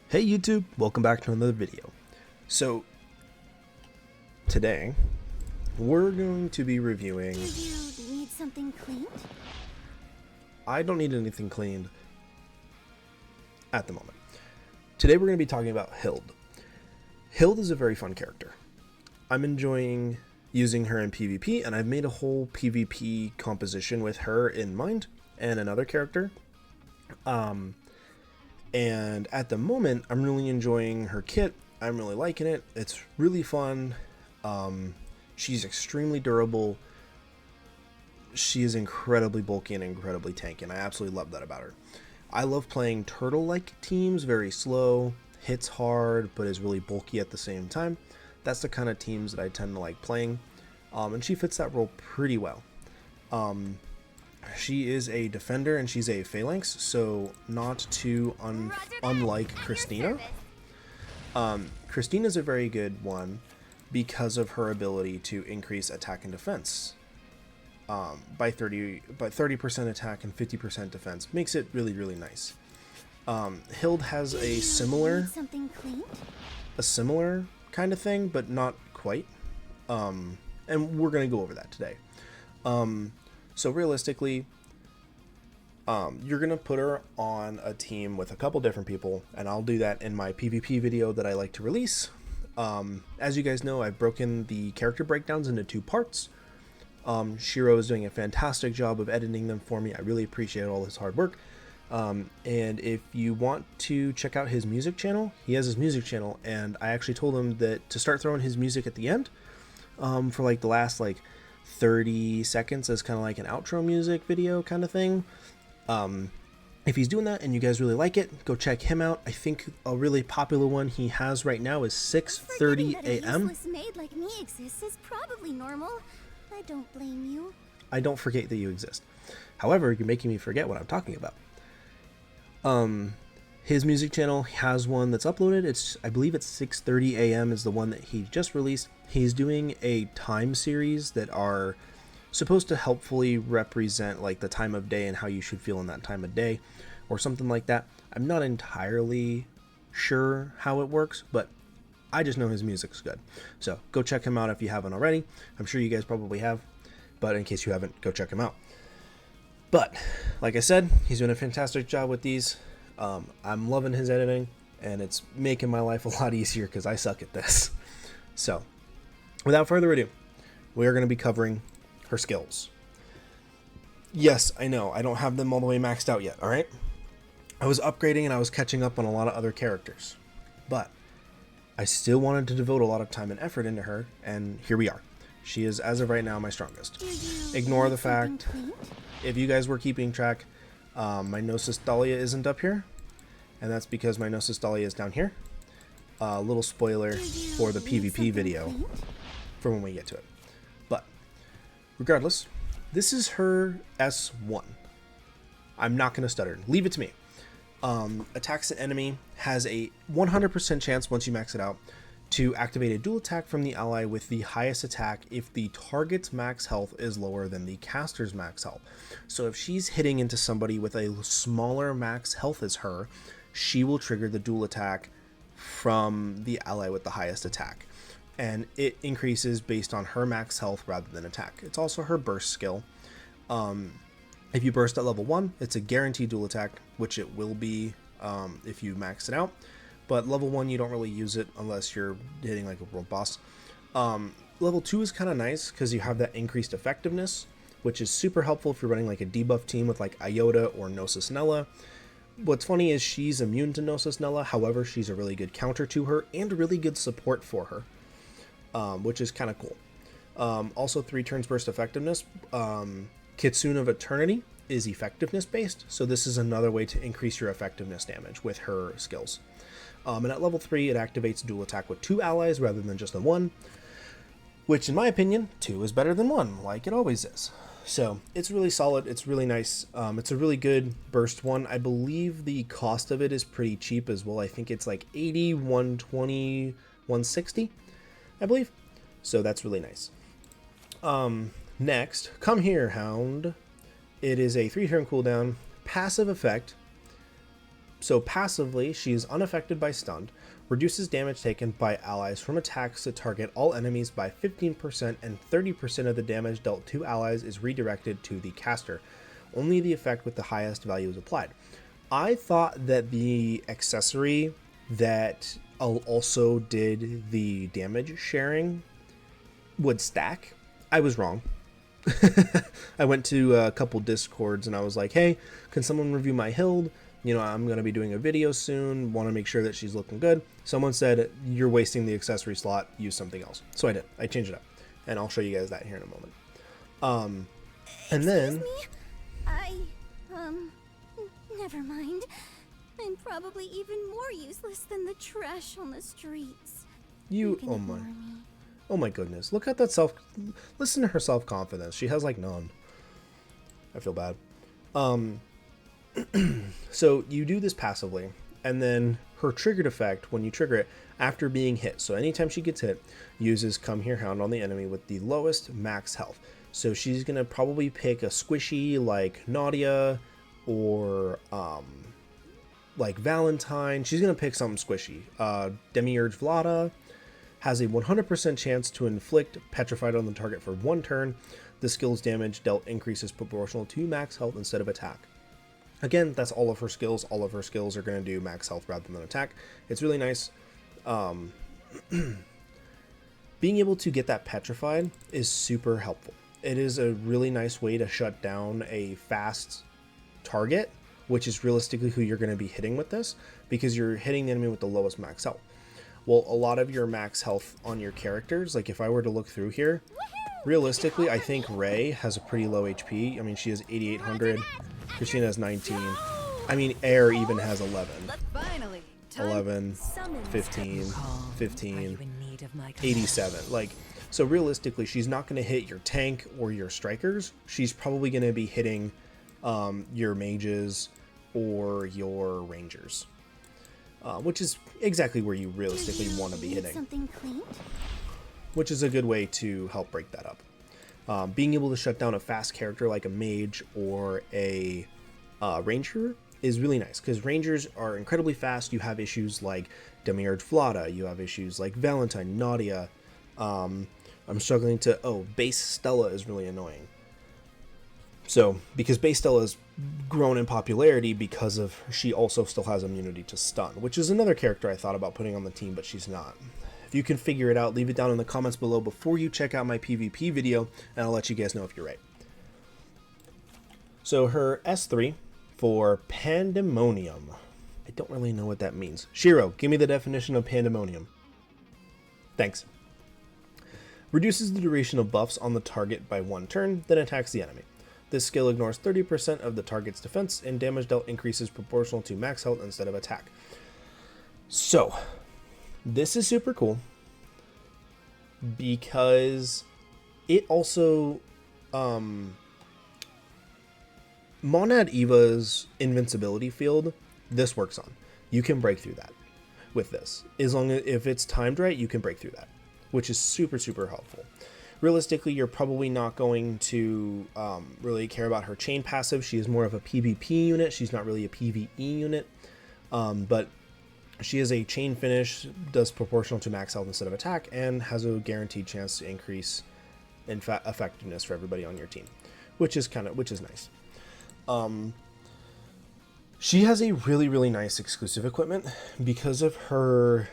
Hey YouTube, welcome back to another video. So, today, we're going to be reviewing... Do you need something cleaned? I don't need anything cleaned at the moment. Today we're going to be talking about Hilde. Hilde is a very fun character. I'm enjoying using her in PvP, and I've made a whole PvP composition with her in mind, and another character. And at the moment, I'm really enjoying her kit. I'm really liking it. It's really fun. She's extremely durable. She is incredibly bulky and incredibly tanky, and I absolutely love that about her. I love playing turtle-like teams, very slow, hits hard, but is really bulky at the same time. That's the kind of teams that I tend to like playing, and she fits that role pretty well. She is a defender and she's a phalanx, so not too unlike Christina. Christina's a very good one because of her ability to increase attack and defense by 30% attack and 50% defense. Makes it really, really nice. Hilde has a similar kind of thing, but not quite. And we're gonna go over that today. So realistically, you're going to put her on a team with a couple different people, and I'll do that in my PvP video that I like to release. As you guys know, I've broken the character breakdowns into two parts. Shiro is doing a fantastic job of editing them for me. I really appreciate all his hard work. And if you want to check out his music channel, he has his music channel, and I actually told him that to start throwing his music at the end for like the last 30 seconds as kind of like an outro music video kind of thing. If he's doing that and you guys really like it, go check him out. I think a really popular one he has right now is 6:30 a.m. A maid like me exists is probably normal. I don't blame you. I don't forget that you exist. However, you're making me forget what I'm talking about. His music channel has one that's uploaded. I believe it's 6:30 a.m. is the one that he just released. He's doing a time series that are supposed to helpfully represent like the time of day and how you should feel in that time of day or something like that. I'm not entirely sure how it works, but I just know his music's good. So go check him out if you haven't already. I'm sure you guys probably have, but in case you haven't, go check him out. But like I said, he's doing a fantastic job with these. I'm loving his editing, and it's making my life a lot easier because I suck at this. So without further ado, we are going to be covering her skills. Yes, I know, I don't have them all the way maxed out yet, alright? I was upgrading and I was catching up on a lot of other characters, but I still wanted to devote a lot of time and effort into her, and here we are. She is, as of right now, my strongest. Ignore the fact, if you guys were keeping track, my Gnosis Dahlia isn't up here, and that's because my Gnosis Dahlia is down here. A little spoiler for the PvP video for when we get to it. But regardless, this is her S1. I'm not going to stutter. Leave it to me. Attacks an enemy, has a 100% chance once you max it out to activate a dual attack from the ally with the highest attack if the target's max health is lower than the caster's max health. So if she's hitting into somebody with a smaller max health as her, she will trigger the dual attack from the ally with the highest attack. And it increases based on her max health rather than attack. It's also her burst skill. If you burst at level 1, it's a guaranteed dual attack, which it will be if you max it out. But level 1, you don't really use it unless you're hitting like a world boss. Level 2 is kind of nice because you have that increased effectiveness, which is super helpful if you're running like a debuff team with like Iota or Gnosis Nella. What's funny is she's immune to Gnosis Nella, however, she's a really good counter to her and really good support for her. Which is kind of cool. Also 3 turns burst effectiveness. Kitsune of Eternity is effectiveness based, so this is another way to increase your effectiveness damage with her skills. And at level 3 it activates dual attack with 2 allies rather than just the 1, which in my opinion 2 is better than 1, like it always is. So it's really solid, it's really nice. It's a really good burst one. I believe the cost of it is pretty cheap as well. I think it's like 80, 120, 160, I believe. So that's really nice. Next, Come Here, Hound. It is a 3-turn cooldown, passive effect, So passively, she is unaffected by stunned, reduces damage taken by allies from attacks to target all enemies by 15%, and 30% of the damage dealt to allies is redirected to the caster. Only the effect with the highest value is applied. I thought that the accessory that also did the damage sharing would stack. I was wrong. I went to a couple discords and I was like, hey, can someone review my Hilde? You know, I'm going to be doing a video soon, want to make sure that she's looking good. Someone said, you're wasting the accessory slot, use something else. So I did. I changed it up. And I'll show you guys that here in a moment. And then... Never mind. I'm probably even more useless than the trash on the streets. Oh my goodness. Look at that listen to her self-confidence. She has like none. I feel bad. So you do this passively, and then her triggered effect, when you trigger it, after being hit. So anytime she gets hit, uses Come Here Hound on the enemy with the lowest max health. So she's going to probably pick a squishy like Nadia or like Valentine. She's going to pick something squishy. Demiurge Vlada has a 100% chance to inflict Petrified on the target for 1 turn. The skill's damage dealt increases proportional to max health instead of attack. Again, that's all of her skills. All of her skills are going to do max health rather than attack. It's really nice. Being able to get that Petrified is super helpful. It is a really nice way to shut down a fast target, which is realistically who you're going to be hitting with this, because you're hitting the enemy with the lowest max health. Well, a lot of your max health on your characters, like if I were to look through here, realistically, I think Rey has a pretty low HP. I mean, she has 8,800. Christina has 19. I mean, Air even has 11. 11, 15, 15, 87. Like, so realistically, she's not going to hit your tank or your strikers. She's probably going to be hitting your mages or your rangers, which is exactly where you realistically want to be hitting. Something cleaned? Which is a good way to help break that up. Being able to shut down a fast character like a mage or a ranger is really nice, because rangers are incredibly fast. You have issues like Demiurge Vlada, you have issues like Valentine, Nadia. I'm struggling to... Oh, base Stella is really annoying. So, because base Stella has grown in popularity because of she also still has immunity to stun, which is another character I thought about putting on the team, but she's not. If you can figure it out, leave it down in the comments below before you check out my PvP video, and I'll let you guys know if you're right. So her S3 for Pandemonium. I don't really know what that means. Shiro, give me the definition of Pandemonium. Thanks. Reduces the duration of buffs on the target by 1 turn, then attacks the enemy. This skill ignores 30% of the target's defense, and damage dealt increases proportional to max health instead of attack. So, this is super cool because it also Monad Eva's invincibility field, this works on. You can break through that with this. As long as if it's timed right, you can break through that, which is super, super helpful. Realistically, you're probably not going to really care about her chain passive. She is more of a PvP unit. She's not really a PvE unit, but she is a chain finish, does proportional to max health instead of attack, and has a guaranteed chance to increase effectiveness for everybody on your team, which is nice. She has a really, really nice exclusive equipment because of her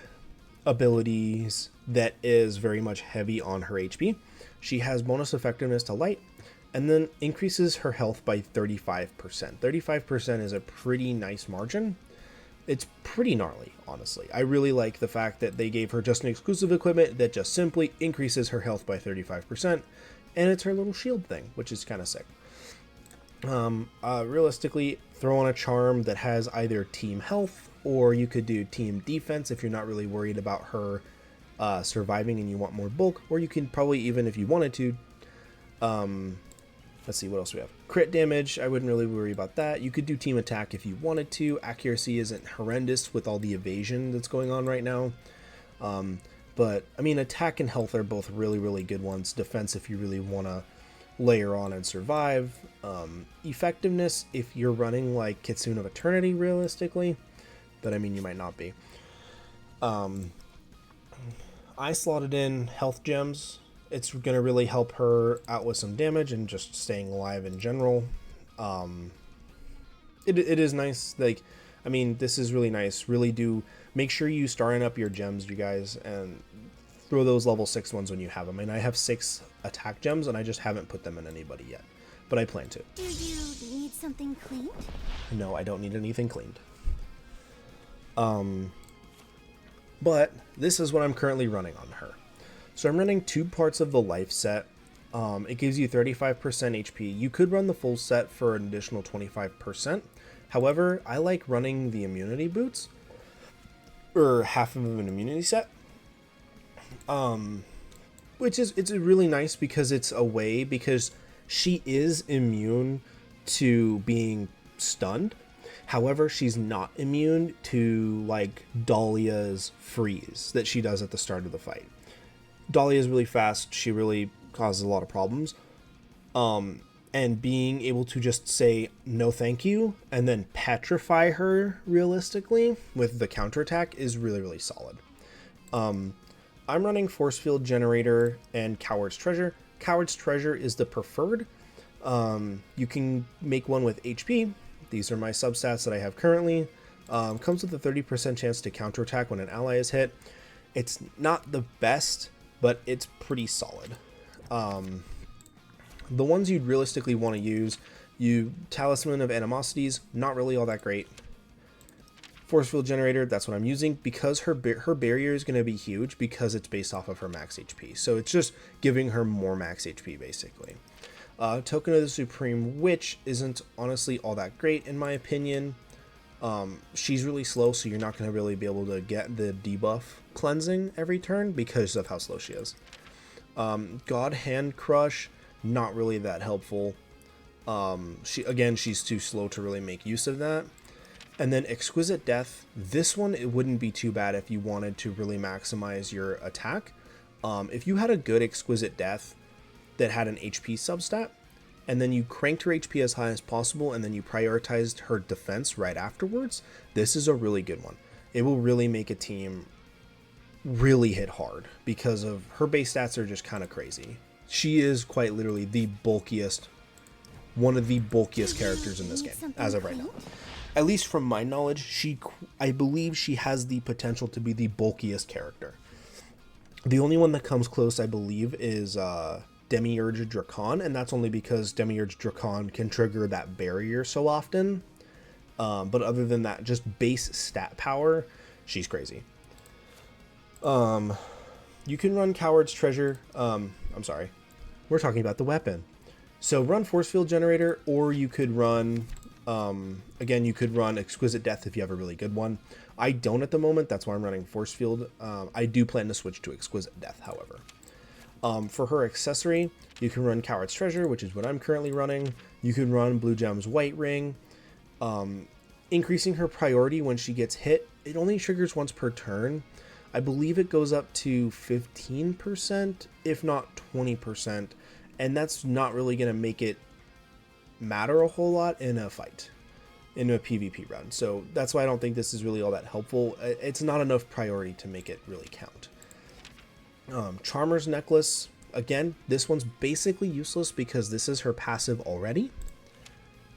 abilities that is very much heavy on her HP. She has bonus effectiveness to light, and then increases her health by 35%. 35% is a pretty nice margin. It's pretty gnarly, honestly. I really like the fact that they gave her just an exclusive equipment that just simply increases her health by 35%, and it's her little shield thing, which is kind of sick. Realistically, throw on a charm that has either team health, or you could do team defense if you're not really worried about her surviving and you want more bulk, or you can probably, even if you wanted to, let's see what else we have. Crit damage, I wouldn't really worry about that. You could do team attack if you wanted to. Accuracy isn't horrendous with all the evasion that's going on right now. But I mean, attack and health are both really, really good ones. Defense if you really want to layer on and survive. Effectiveness if you're running like Kitsune of Eternity, realistically. but I mean, you might not be. I slotted in health gems. It's going to really help her out with some damage and just staying alive in general. It is nice. Like, I mean, this is really nice. Really do make sure you starting up your gems, you guys, and throw those level 6 ones when you have them. And I have 6 attack gems, and I just haven't put them in anybody yet, but I plan to. Do you need something cleaned? No, I don't need anything cleaned. But this is what I'm currently running on her. So I'm running 2 parts of the life set. It gives you 35% HP. You could run the full set for an additional 25%. However, I like running the immunity boots, or half of an immunity set. Which is, it's really nice because it's a way, because she is immune to being stunned. However, she's not immune to like Dahlia's freeze that she does at the start of the fight. Dahlia is really fast. She really causes a lot of problems. And being able to just say no thank you and then petrify her realistically with the counterattack is really, really solid. I'm running Force Field Generator and Coward's Treasure. Coward's Treasure is the preferred. You can make one with HP. These are my substats that I have currently. Comes with a 30% chance to counterattack when an ally is hit. It's not the best, but it's pretty solid. The ones you'd realistically want to use, Talisman of Animosities, not really all that great. Force Field Generator, that's what I'm using, because her barrier is going to be huge because it's based off of her max HP. So it's just giving her more max HP, basically. Token of the Supreme Witch isn't honestly all that great, in my opinion. She's really slow, so you're not going to really be able to get the debuff cleansing every turn because of how slow she is. God Hand Crush, not really that helpful. She's too slow to really make use of that. And then Exquisite Death, this one, it wouldn't be too bad if you wanted to really maximize your attack. If you had a good Exquisite Death that had an HP substat, and then you cranked her HP as high as possible, and then you prioritized her defense right afterwards, this is a really good one. It will really make a team really hit hard because of her base stats are just kind of crazy. She is quite literally the bulkiest, one of the bulkiest characters in this game as of right now. At least from my knowledge, I believe she has the potential to be the bulkiest character. The only one that comes close, I believe, is Demiurge Drakon, and that's only because Demiurge Drakon can trigger that barrier so often. But other than that, just base stat power, she's crazy. You can run Coward's Treasure. I'm sorry, we're talking about the weapon. So run Force Field Generator, or you could run, again, you could run Exquisite Death if you have a really good one. I don't at the moment, that's why I'm running Force Field. I do plan to switch to Exquisite Death, however. For her accessory, you can run Coward's Treasure, which is what I'm currently running. You can run Blue Gem's White Ring. Increasing her priority when she gets hit, it only triggers once per turn. I believe it goes up to 15%, if not 20%, and that's not really going to make it matter a whole lot in a fight, in a PvP run. So that's why I don't think this is really all that helpful. It's not enough priority to make it really count. Charmer's Necklace, again, this one's basically useless because this is her passive already.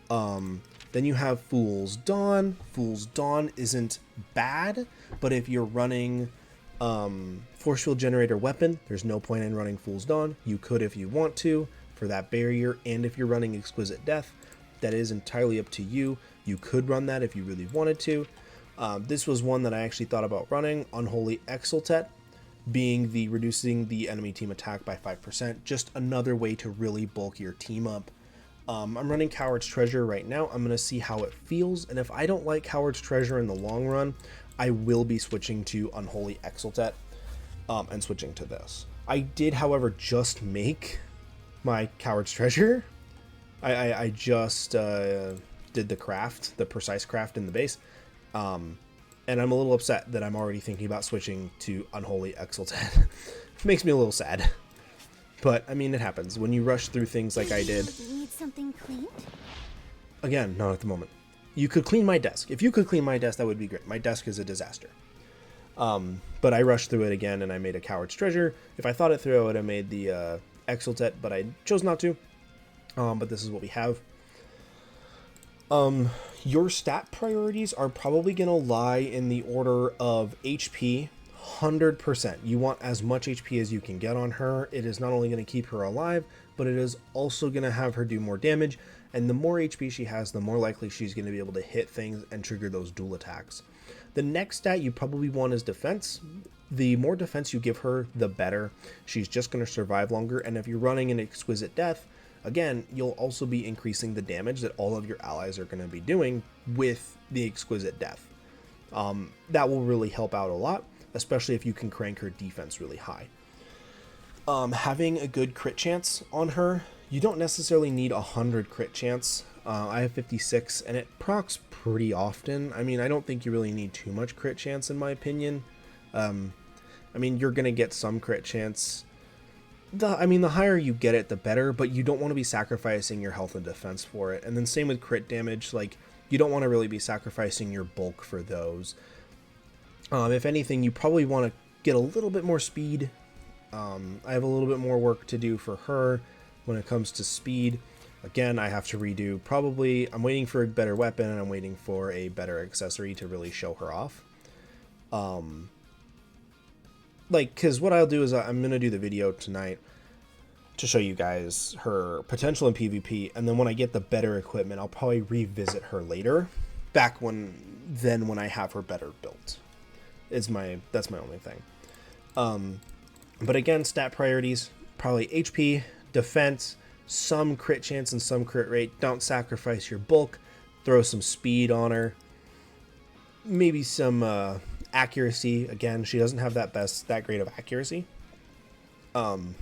Then you have Fool's Dawn. Fool's Dawn isn't bad, but if you're running Force Field Generator weapon, there's no point in running Fool's Dawn. You could if you want to for that barrier, and if you're running Exquisite Death, that is entirely up to you. You could run that if you really wanted to. This was one that I actually thought about running, Unholy Exultet, being the reducing the enemy team attack by 5%, just another way to really bulk your team up. I'm running Coward's Treasure right now. I'm going to see how it feels, and if I don't like Coward's Treasure in the long run, I will be switching to Unholy Exultet and switching to this. I did, however, just make my Coward's Treasure. I just did the craft, the precise craft in the base, and I'm a little upset that I'm already thinking about switching to Unholy Exultet. It makes me a little sad. But, I mean, it happens. When you rush through things like I did. Need something cleaned? Again, not at the moment. You could clean my desk. If you could clean my desk, that would be great. My desk is a disaster. But I rushed through it again, and I made a Coward's Treasure. If I thought it through, I would have made the Exultet, but I chose not to. But this is what we have. Your stat priorities are probably going to lie in the order of HP, 100%. You want as much HP as you can get on her. It is not only going to keep her alive, but it is also going to have her do more damage. And the more HP she has, the more likely she's going to be able to hit things and trigger those dual attacks. The next stat you probably want is defense. The more defense you give her, the better. She's just going to survive longer. And if you're running an Exquisite Death, again, you'll also be increasing the damage that all of your allies are going to be doing with the Exquisite Death. That will really help out a lot, especially if you can crank her defense really high. Having a good crit chance on her, you don't necessarily need 100 crit chance. I have 56, and it procs pretty often. I mean, I don't think you really need too much crit chance, in my opinion. I mean, you're going to get some crit chance. The higher you get it, the better, but you don't want to be sacrificing your health and defense for it. And then same with crit damage, like, you don't want to really be sacrificing your bulk for those. If anything, you probably want to get a little bit more speed. I have a little bit more work to do for her when it comes to speed. Again, I have to redo, probably, I'm waiting for a better weapon, and I'm waiting for a better accessory to really show her off. Because what I'll do is I'm going to do the video tonight to show you guys her potential in PvP, and then when I get the better equipment, I'll probably revisit her later, when I have her better built. That's my only thing. But again, stat priorities, probably HP, defense, some crit chance and some crit rate. Don't sacrifice your bulk. Throw some speed on her. Maybe some accuracy. Again, she doesn't have that great of accuracy. And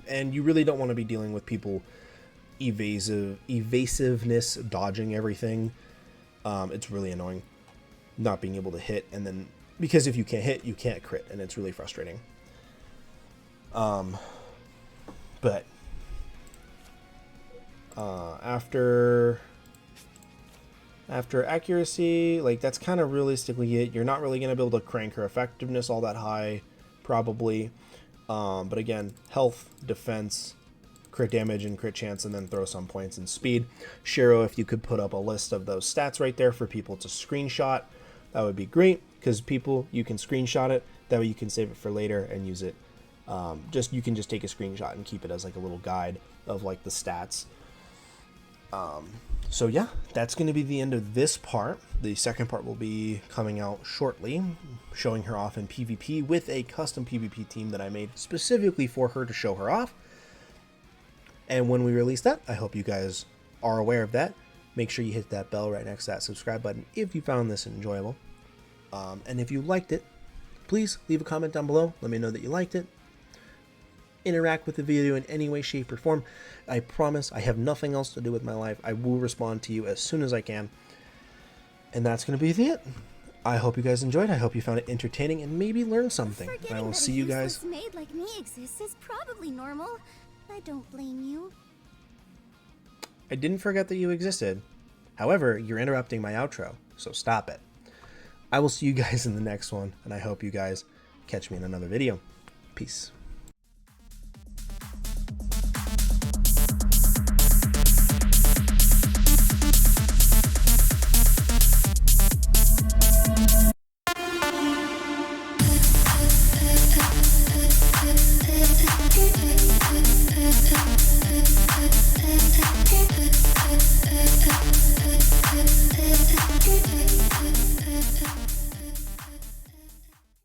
you really don't want to be dealing with people evasiveness, dodging everything. It's really annoying not being able to hit, and then because if you can't hit, you can't crit, and it's really frustrating. But after accuracy, like, that's kind of realistically it. You're not really going to be able to crank her effectiveness all that high, probably. But again, health, defense, crit damage, and crit chance, and then throw some points in speed. Shiro, if you could put up a list of those stats right there for people to screenshot, that would be great, because you can screenshot it. That way you can save it for later and use it. You can just take a screenshot and keep it as like a little guide of like the stats. So yeah, that's going to be the end of this part. The second part will be coming out shortly, showing her off in PvP with a custom PvP team that I made specifically for her to show her off. And when we release that, I hope you guys are aware of that. Make sure you hit that bell right next to that subscribe button if you found this enjoyable. And if you liked it, please leave a comment down below. Let me know that you liked it. Interact with the video in any way, shape, or form. I promise I have nothing else to do with my life. I will respond to you as soon as I can. And that's going to be it. I hope you guys enjoyed. I hope you found it entertaining and maybe learned something. I will see you guys. Maid like me exists is probably normal. I don't blame you. I didn't forget that you existed. However, you're interrupting my outro, so stop it. I will see you guys in the next one, and I hope you guys catch me in another video. Peace.